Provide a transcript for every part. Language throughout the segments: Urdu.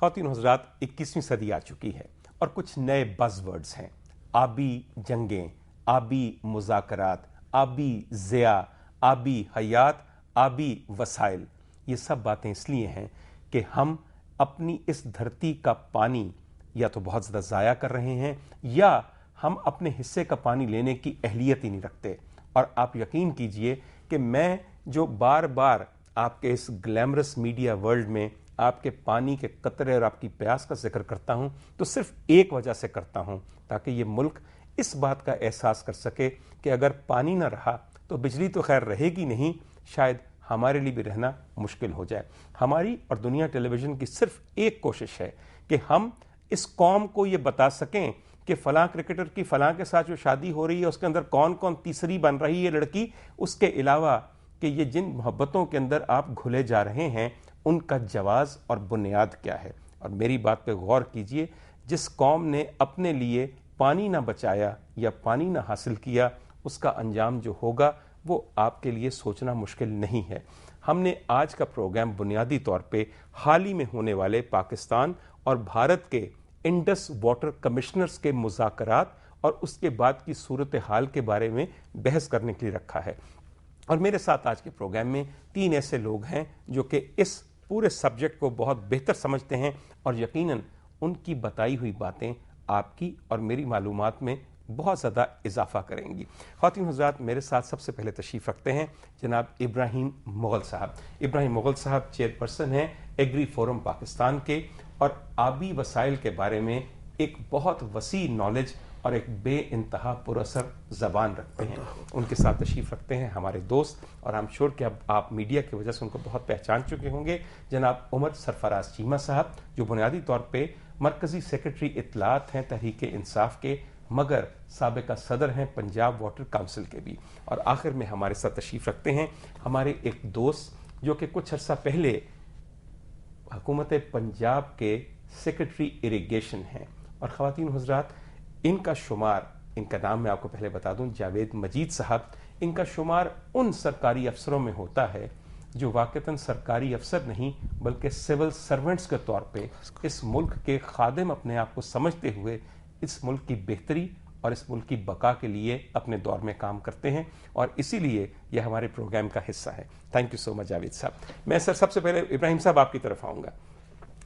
خواتین و حضرات، 21ویں صدی آ چکی ہے اور کچھ نئے بز ورڈز ہیں. آبی جنگیں، آبی مذاکرات، آبی ضیاء، آبی حیات، آبی وسائل. یہ سب باتیں اس لیے ہیں کہ ہم اپنی اس دھرتی کا پانی یا تو بہت زیادہ ضائع کر رہے ہیں یا ہم اپنے حصے کا پانی لینے کی اہلیت ہی نہیں رکھتے. اور آپ یقین کیجئے کہ میں جو بار بار آپ کے اس گلیمرس میڈیا ورلڈ میں آپ کے پانی کے قطرے اور آپ کی پیاس کا ذکر کرتا ہوں تو صرف ایک وجہ سے کرتا ہوں، تاکہ یہ ملک اس بات کا احساس کر سکے کہ اگر پانی نہ رہا تو بجلی تو خیر رہے گی نہیں، شاید ہمارے لیے بھی رہنا مشکل ہو جائے. ہماری اور دنیا ٹیلی ویژن کی صرف ایک کوشش ہے کہ ہم اس قوم کو یہ بتا سکیں کہ فلاں کرکٹر کی فلاں کے ساتھ جو شادی ہو رہی ہے اس کے اندر کون کون تیسری بن رہی ہے لڑکی، اس کے علاوہ کہ یہ جن محبتوں کے اندر آپ گھلے جا رہے ہیں ان کا جواز اور بنیاد کیا ہے. اور میری بات پہ غور کیجئے، جس قوم نے اپنے لیے پانی نہ بچایا یا پانی نہ حاصل کیا، اس کا انجام جو ہوگا وہ آپ کے لیے سوچنا مشکل نہیں ہے. ہم نے آج کا پروگرام بنیادی طور پہ حال ہی میں ہونے والے پاکستان اور بھارت کے انڈس واٹر کمشنرز کے مذاکرات اور اس کے بعد کی صورتحال کے بارے میں بحث کرنے کے لیے رکھا ہے. اور میرے ساتھ آج کے پروگرام میں 3 ایسے لوگ ہیں جو کہ اس پورے سبجیکٹ کو بہت بہتر سمجھتے ہیں اور یقیناً ان کی بتائی ہوئی باتیں آپ کی اور میری معلومات میں بہت زیادہ اضافہ کریں گی. خواتین حضرات، میرے ساتھ سب سے پہلے تشریف رکھتے ہیں جناب ابراہیم مغل صاحب. ابراہیم مغل صاحب چیئرپرسن ہیں ایگری فورم پاکستان کے اور آبی وسائل کے بارے میں ایک بہت وسیع نالج اور ایک بے انتہا پراثر زبان رکھتے ہیں. ان کے ساتھ تشریف رکھتے ہیں ہمارے دوست، اور ہم شور کہ اب آپ میڈیا کی وجہ سے ان کو بہت پہچان چکے ہوں گے، جناب عمر سرفراز چیمہ صاحب، جو بنیادی طور پہ مرکزی سیکرٹری اطلاعات ہیں تحریک انصاف کے، مگر سابقہ صدر ہیں پنجاب واٹر کونسل کے بھی. اور آخر میں ہمارے ساتھ تشریف رکھتے ہیں ہمارے ایک دوست جو کہ کچھ عرصہ پہلے حکومت پنجاب کے سیکرٹری اریگیشن ہیں. اور خواتین حضرات، ان کا شمار، ان کا نام میں آپ کو پہلے بتا دوں، جاوید مجید صاحب، ان کا شمار ان سرکاری افسروں میں ہوتا ہے جو واقعتاً سرکاری افسر نہیں بلکہ سول سرونٹس کے طور پہ اس ملک کے خادم اپنے آپ کو سمجھتے ہوئے اس ملک کی بہتری اور اس ملک کی بقا کے لیے اپنے دور میں کام کرتے ہیں، اور اسی لیے یہ ہمارے پروگرام کا حصہ ہے. تھینک یو سو مچ جاوید صاحب. میں سر سب سے پہلے ابراہیم صاحب آپ کی طرف آؤں گا،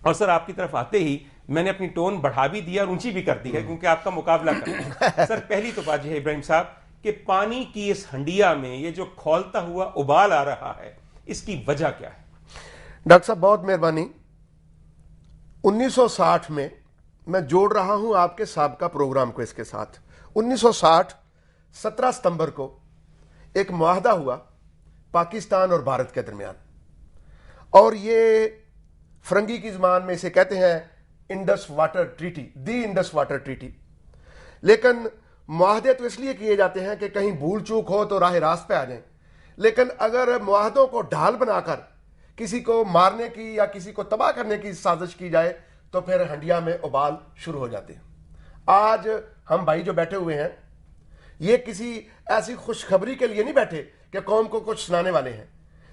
اور سر آپ کی طرف آتے ہی میں نے اپنی ٹون بڑھا بھی دیا اور اونچی بھی کر دی ہے کیونکہ آپ کا مقابلہ کرنا ہے. سر پہلی تو بات یہ ہے ابراہیم صاحب کہ پانی کی اس ہنڈیا میں یہ جو کھولتا ہوا ابال آ رہا ہے، اس کی وجہ کیا ہے؟ ڈاکٹر صاحب بہت مہربانی. 1960 میں میں جوڑ رہا ہوں آپ کے سابقہ پروگرام کو اس کے ساتھ. 1960 17 ستمبر کو ایک معاہدہ ہوا پاکستان اور بھارت کے درمیان، اور یہ فرنگی کی زبان میں اسے کہتے ہیں انڈس واٹر ٹریٹی، دی انڈس واٹر ٹریٹی. لیکن معاہدے تو اس لیے کیے جاتے ہیں کہ کہیں بھول چوک ہو تو راہ راست پہ آ جائیں، لیکن اگر معاہدوں کو ڈھال بنا کر کسی کو مارنے کی یا کسی کو تباہ کرنے کی سازش کی جائے تو پھر ہنڈیا میں ابال شروع ہو جاتے ہیں. آج ہم بھائی جو بیٹھے ہوئے ہیں یہ کسی ایسی خوشخبری کے لیے نہیں بیٹھے کہ قوم کو کچھ سنانے والے ہیں،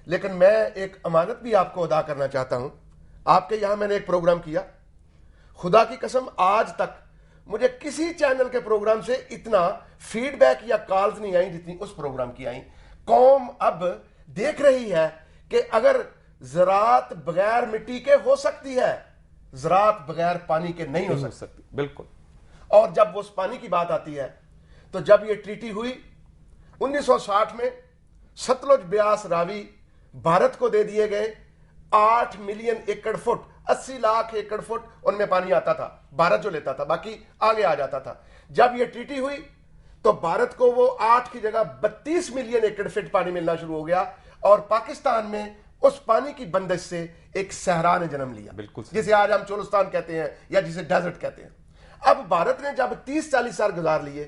لیکن میں ایک امانت بھی آپ کو ادا کرنا چاہتا ہوں. آپ کے یہاں میں نے ایک پروگرام کیا، خدا کی قسم آج تک مجھے کسی چینل کے پروگرام سے اتنا فیڈ بیک یا کالز نہیں آئیں جتنی اس پروگرام کی آئیں. قوم اب دیکھ رہی ہے کہ اگر زراعت بغیر مٹی کے ہو سکتی ہے، زراعت بغیر پانی کے نہیں ہو سکتی. بالکل. اور جب اس پانی کی بات آتی ہے تو جب یہ ٹریٹی ہوئی 1960 میں، ستلج بیاس راوی بھارت کو دے دیے گئے. 8 ملین ایکڑ فٹ، 80 لاکھ ایکڑ فٹ ان میں پانی آتا تھا، بھارت جو لیتا تھا، باقی آگے آ جاتا تھا. جب یہ ٹریٹی ہوئی تو بھارت کو وہ 8 کی جگہ 32 ملین ایکڑ فٹ پانی ملنا شروع ہو گیا، اور پاکستان میں اس پانی کی بندش سے ایک صحرا نے جنم لیا، بالکل، جسے آج ہم چولستان کہتے ہیں یا جسے ڈیزرٹ کہتے ہیں. اب بھارت نے جب 30-40 سال گزار لیے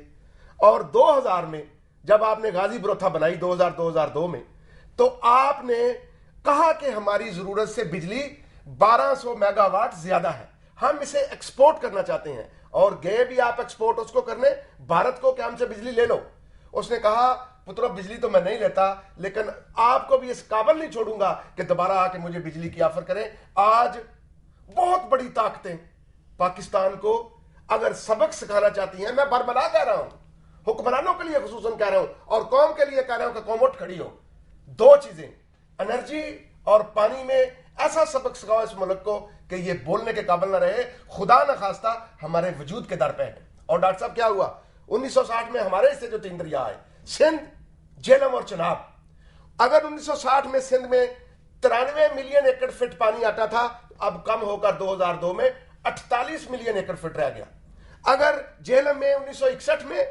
اور 2000 میں جب آپ نے غازی بروتھا بنائی 2002 میں، تو آپ نے کہا کہ ہماری ضرورت سے بجلی 1200 میگا واٹ زیادہ ہے، ہم اسے ایکسپورٹ کرنا چاہتے ہیں. اور گئے بھی آپ ایکسپورٹ اس کو کرنے بھارت کو کہ ہم سے بجلی لے لو. اس نے کہا پترو بجلی تو میں نہیں لیتا، لیکن آپ کو بھی اس قابل نہیں چھوڑوں گا کہ دوبارہ آ کے مجھے بجلی کی آفر کریں. آج بہت بڑی طاقتیں پاکستان کو اگر سبق سکھانا چاہتی ہیں، میں برملا کہہ رہا ہوں، حکمرانوں کے لیے خصوصاً کہہ رہا ہوں اور قوم کے لیے کہہ رہا ہوں کہ قوم اٹھ کھڑی ہو، دو چیزیں، انرجی اور پانی میں ایسا سبق سکھاؤ اس ملک کو کہ یہ بولنے کے قابل نہ رہے، خدا نہ خواستہ ہمارے وجود کے در پہ ہے۔ اور ڈاکٹر صاحب کیا ہوا 1960 میں ہمارے سے جو 3 دریا آئے، سندھ، جہلم اور چناب، اگر 1960 میں سندھ میں 93 ملین ایکڑ فٹ پانی آتا تھا، اب کم ہو کر 2002 میں 48 ملین ایکڑ فٹ رہ گیا۔ اگر جہلم میں 1961 میں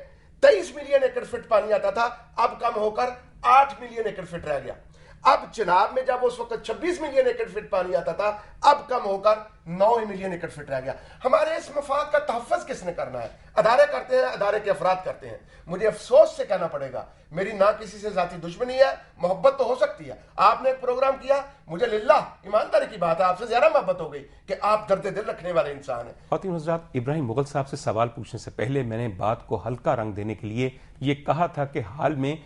23 ملین ایکڑ فٹ پانی آتا تھا، اب کم ہو کر 8 ملین ایکڑ فٹ رہ گیا۔ اب چناب میں جب اس وقت 26 ملین ایکڑ فٹ پانی آتا تھا، اب کم ہو کر 9 ملین ایکڑ فٹ رہ گیا۔ ہمارے اس مفاد کا تحفظ کس نے کرنا ہے؟ ادارے کرتے ہیں، ادارے کے افراد کرتے ہیں۔ مجھے افسوس سے کہنا پڑے گا، میری نہ کسی سے ذاتی دشمنی ہے، محبت تو ہو سکتی ہے۔ آپ نے ایک پروگرام کیا، مجھے للہ ایمانداری کی بات ہے آپ سے زیادہ محبت ہو گئی کہ آپ درد دل رکھنے والے انسان ہیں۔ خواتین حضرات، ابراہیم مغل صاحب سے سوال پوچھنے سے پہلے میں نے بات کو ہلکا رنگ دینے کے لیے یہ کہا تھا کہ حال میں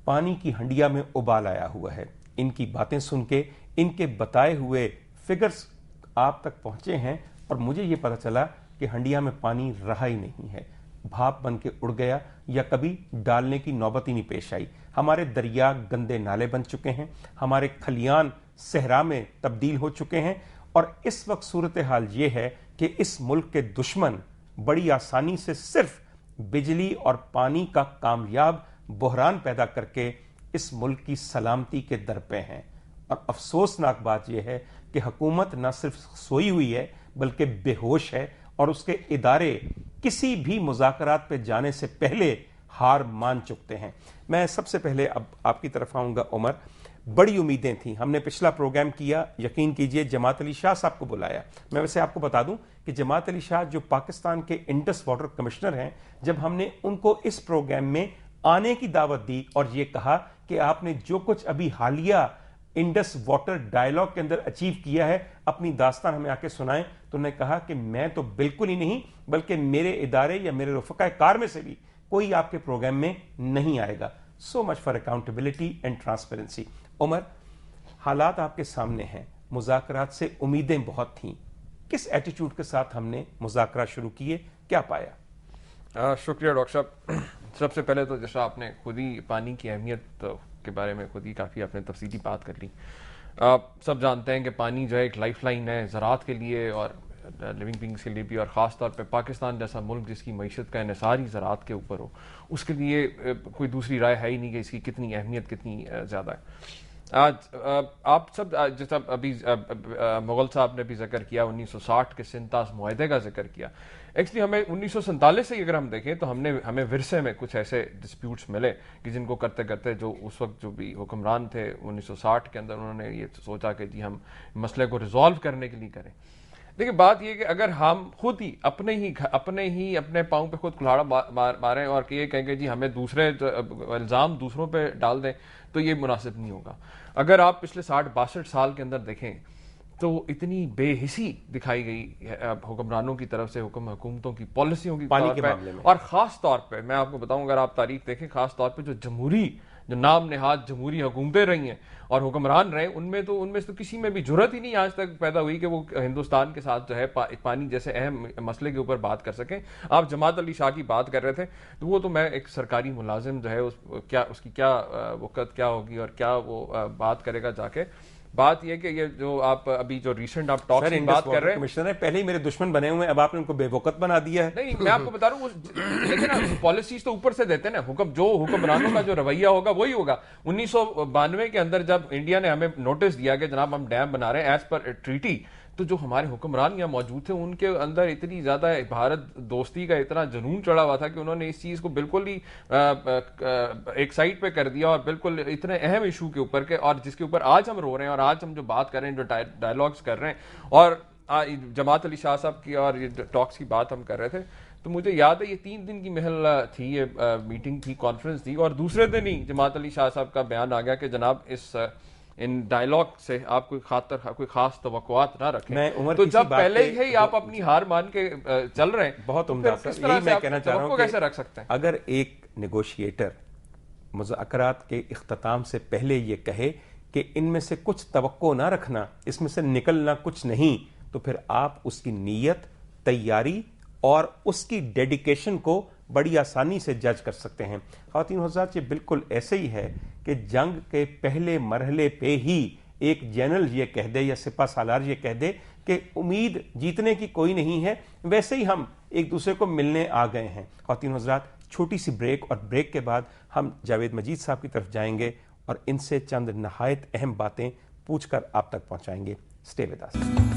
پانی کی ہنڈیا میں ابال آیا ہوا ہے۔ ان کی باتیں سن کے ان کے بتائے ہوئے فگرز آپ تک پہنچے ہیں اور مجھے یہ پتہ چلا کہ ہنڈیا میں پانی رہا ہی نہیں ہے، بھاپ بن کے اڑ گیا یا کبھی ڈالنے کی نوبت ہی نہیں پیش آئی۔ ہمارے دریا گندے نالے بن چکے ہیں، ہمارے کھلیان صحرا میں تبدیل ہو چکے ہیں، اور اس وقت صورتحال یہ ہے کہ اس ملک کے دشمن بڑی آسانی سے صرف بجلی اور پانی کا کامیاب بحران پیدا کر کے اس ملک کی سلامتی کے در پہ ہیں۔ اور افسوسناک بات یہ ہے کہ حکومت نہ صرف سوئی ہوئی ہے بلکہ بے ہوش ہے، اور اس کے ادارے کسی بھی مذاکرات پہ جانے سے پہلے ہار مان چکتے ہیں۔ میں سب سے پہلے اب آپ کی طرف آؤں گا عمر۔ بڑی امیدیں تھیں، ہم نے پچھلا پروگرام کیا، یقین کیجئے جماعت علی شاہ صاحب کو بلایا۔ میں ویسے آپ کو بتا دوں کہ جماعت علی شاہ جو پاکستان کے انڈس واٹر کمشنر ہیں، جب ہم نے ان کو اس پروگرام میں آنے کی دعوت دی اور یہ کہا کہ آپ نے جو کچھ ابھی حالیہ انڈس واٹر ڈائیلاگ کے اندر اچیو کیا ہے، اپنی داستان ہمیں آ کے سنائیں، تو انہوں نے کہا کہ میں تو بالکل ہی نہیں، بلکہ میرے ادارے یا میرے رفقائے کار میں سے بھی کوئی آپ کے پروگرام میں نہیں آئے گا۔ So much for accountability and transparency. عمر، حالات آپ کے سامنے ہیں، مذاکرات سے امیدیں بہت تھیں، کس ایٹیٹیوڈ کے ساتھ ہم نے مذاکرات شروع کیے، کیا پایا؟ شکریہ ڈاکٹر صاحب۔ سب سے پہلے تو جیسا آپ نے خود ہی پانی کی اہمیت کے بارے میں خود ہی کافی آپ نے تفصیلی بات کر لی۔ آپ سب جانتے ہیں کہ پانی جو ہے ایک لائف لائن ہے زراعت کے لیے اور لیونگ بینگس کے لیے بھی، اور خاص طور پہ پاکستان جیسا ملک جس کی معیشت کا انحصار ہی زراعت کے اوپر ہو، اس کے لیے کوئی دوسری رائے ہے ہی نہیں کہ اس کی کتنی اہمیت کتنی زیادہ ہے۔ آج آپ سب جیسا ابھی مغل صاحب نے بھی ذکر کیا 1960 کے سنتاس معاہدے کا ذکر کیا، ایکچولی ہمیں 1947 سے اگر ہم دیکھیں تو ہمیں ورثے میں کچھ ایسے ڈسپیوٹس ملے کہ جن کو کرتے کرتے جو اس وقت جو بھی حکمران تھے 1960 کے اندر، انہوں نے یہ سوچا کہ جی ہم مسئلے کو ریزالو کرنے کے لیے کریں۔ دیکھیں بات یہ کہ اگر ہم خود ہی اپنے پاؤں پہ خود کلاڑا ماریں اور یہ کہیں کہ جی ہمیں دوسرے الزام دوسروں پہ ڈال دیں تو یہ مناسب نہیں ہوگا۔ اگر آپ پچھلے 60-62 سال کے اندر دیکھیں تو اتنی بے حسی دکھائی گئی حکمرانوں کی طرف سے، حکومتوں کی پالیسیوں کی طور پہ، اور خاص طور پہ میں آپ کو بتاؤں اگر آپ تاریخ دیکھیں، خاص طور پہ جو نام نہاد جمہوری حکومتیں رہی ہیں اور حکمران رہے، ان میں تو کسی میں بھی جرت ہی نہیں آج تک پیدا ہوئی کہ وہ ہندوستان کے ساتھ جو ہے پانی جیسے اہم مسئلے کے اوپر بات کر سکیں۔ آپ جماعت علی شاہ کی بات کر رہے تھے، تو وہ تو میں ایک سرکاری ملازم جو ہے اس کی کیا وقت کیا ہوگی اور کیا وہ بات کرے گا جا کے۔ بات یہ کہ یہ جو آپ ابھی جو ریسنٹ آپ ٹاکس کی بات کر رہے ہیں، کمشنر ہیں پہلے ہی میرے دشمن بنے ہوئے ہیں، اب آپ نے ان کو بے وقت بنا دیا ہے۔ نہیں، میں آپ کو بتا رہا ہوں، لیکن نا پالیسیز تو اوپر سے دیتے ہیں نا، جو حکمرانوں کا جو رویہ ہوگا وہی ہوگا۔ 1992 کے اندر جب انڈیا نے ہمیں نوٹس دیا کہ جناب ہم ڈیم بنا رہے ہیں ایز پر ٹریٹی، تو جو ہمارے حکمران یہاں موجود تھے ان کے اندر اتنی زیادہ بھارت دوستی کا اتنا جنون چڑھا ہوا تھا کہ انہوں نے اس چیز کو بالکل ہی ایک سائڈ پہ کر دیا، اور بالکل اتنے اہم ایشو کے اوپر کے، اور جس کے اوپر آج ہم رو رہے ہیں اور آج ہم جو بات کر رہے ہیں، جو ڈائیلاگس کر رہے ہیں، اور جماعت علی شاہ صاحب کی اور یہ ٹاکس کی بات ہم کر رہے تھے، تو مجھے یاد ہے یہ 3 دن کی محل تھی، یہ میٹنگ تھی، کانفرنس تھی، اور دوسرے دن ہی جماعت علی شاہ صاحب کا بیان آ گیا کہ جناب ان ڈائیلاگ سے آپ کوئی خاص توقعات نہ رکھیں۔ تو جب پہلے ہی آپ اپنی ہار مان کے چل رہے ہیں، بہت عمدہ سر، یہی میں کہنا چاہ رہا ہوں کیسے رکھ سکتے ہیں؟ اگر ایک نیگوشیٹر مذاکرات کے اختتام سے پہلے یہ کہے کہ ان میں سے کچھ توقع نہ رکھنا، اس میں سے نکلنا کچھ نہیں، تو پھر آپ اس کی نیت، تیاری اور اس کی ڈیڈیکیشن کو بڑی آسانی سے جج کر سکتے ہیں۔ خواتین و حضرات، یہ بالکل ایسے ہی ہے کہ جنگ کے پہلے مرحلے پہ ہی ایک جنرل یہ کہہ دے یا سپہ سالار یہ کہہ دے کہ امید جیتنے کی کوئی نہیں ہے، ویسے ہی ہم ایک دوسرے کو ملنے آ گئے ہیں۔ خواتین و حضرات، چھوٹی سی بریک، اور بریک کے بعد ہم جاوید مجید صاحب کی طرف جائیں گے اور ان سے چند نہایت اہم باتیں پوچھ کر آپ تک پہنچائیں گے۔ Stay with us.